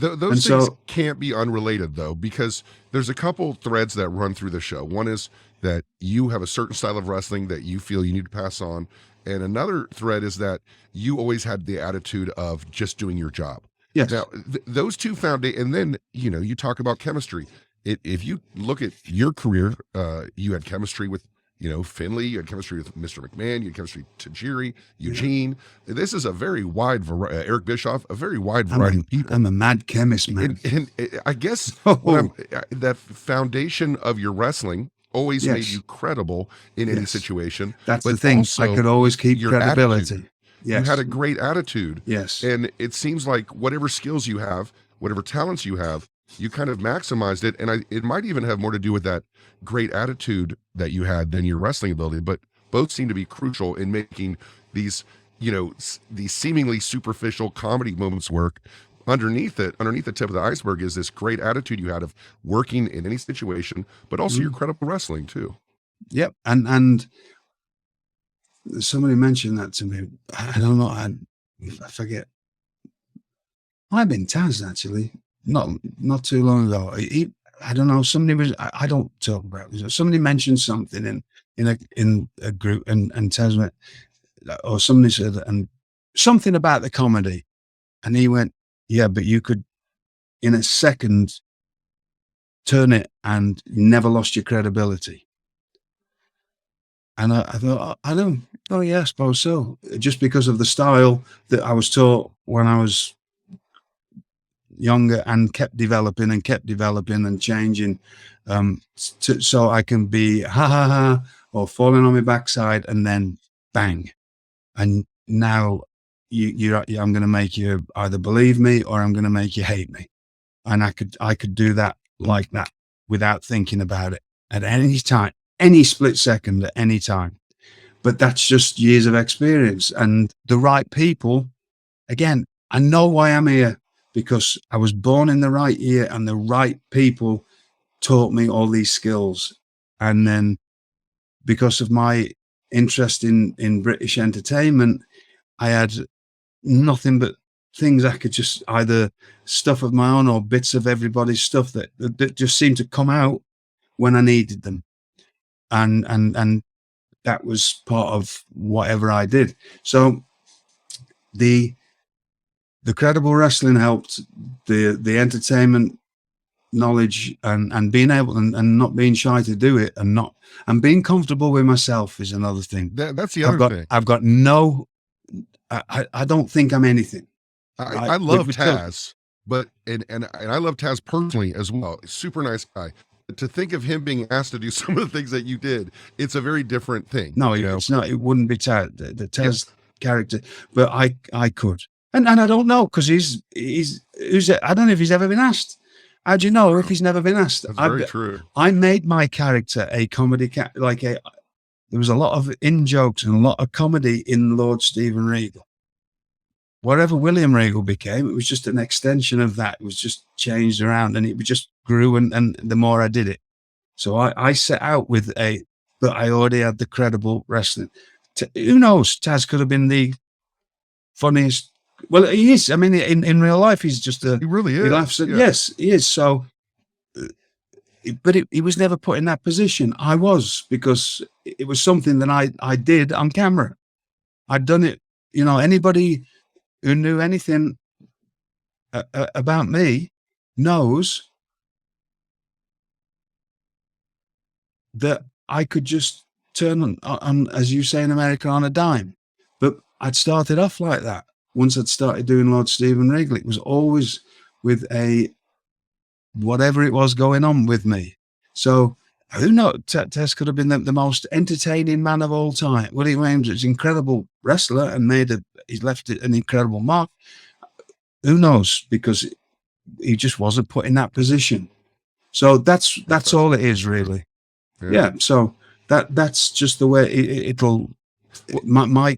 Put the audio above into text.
And Those things so, can't be unrelated though, because there's a couple threads that run through the show. One is that you have a certain style of wrestling that you feel you need to pass on, and another thread is that you always had the attitude of just doing your job. Now, yes, those two found it, and then you talk about chemistry. If you look at your career, you had chemistry with Finley, you had chemistry with Mr. McMahon, you had chemistry with Tajiri, yeah. Eugene. This is a very wide variety. Eric Bischoff, a very wide I'm variety a, of people. I'm a mad chemist, man. And I guess what I'm Oh, that foundation of your wrestling always made yes, you credible in any yes. situation, That's the but thing. I also could always keep your attitude. credibility. You had Yes, a great attitude, yes. and it seems like whatever skills you have, whatever talents you have, you kind of maximized it. And it might even have more to do with that great attitude that you had than your wrestling ability. But both seem to be crucial in making these, these seemingly superficial comedy moments work. Underneath it, underneath the tip of the iceberg, is this great attitude you had of working in any situation, but also your Mm, credible wrestling too. yep. And somebody mentioned that to me. I don't know. I forget. I've been Taz actually, not too long ago. I don't know. Somebody was. I don't talk about this. Somebody mentioned something in a group, and Taz went, or somebody said, and something about the comedy, and he went, yeah, but you could in a second turn it and never lost your credibility. And I thought, I don't. Oh yeah, I suppose so. Just because of the style that I was taught when I was younger and kept developing and changing, so I can be ha ha ha or falling on my backside and then bang. And now I'm going to make you either believe me or I'm going to make you hate me. And I could do that like that without thinking about it at any time, any split second at any time. But that's just years of experience and the right people. Again, I know why I'm here because I was born in the right year and the right people taught me all these skills. And then because of my interest in British entertainment, I had nothing but things I could just either stuff of my own or bits of everybody's stuff that just seemed to come out when I needed them. And that was part of whatever I did. So the credible wrestling helped, the entertainment knowledge and being able and not being shy to do it and being comfortable with myself is another thing. That's the other thing. I've got no, I don't think I'm anything. I love Taz, but and I love Taz personally as well. Super nice guy. To think of him being asked to do some of the things that you did, it's a very different thing. No, it's not. It wouldn't be Taz, the Taz character, but I could, and I don't know because he's I don't know if he's ever been asked. How do you know if he's never been asked? That's very true. I made my character a comedy there was a lot of in jokes and a lot of comedy in Lord Stephen Regal. Whatever William Regal became, it was just an extension of that. It was just changed around and it just grew. And the more I did it. So I set out with but I already had the credible wrestling. Who knows? Taz could have been the funniest. Well, he is. I mean, in real life, he's just he really is. He laughs at, yes, he is. So, but he was never put in that position. I was, because it was something that I did on camera. I'd done it. Anybody who knew anything about me knows that I could just turn on, as you say in America, on a dime. But I'd started off like that. Once I'd started doing Lord Stephen Regal, it was always with whatever it was going on with me. So who knows? Tess could have been the most entertaining man of all time. Willie Williams is an incredible wrestler and he's left an incredible mark. Who knows? Because he just wasn't put in that position. So that's all it is, really. Yeah. So that's just the way it'll. My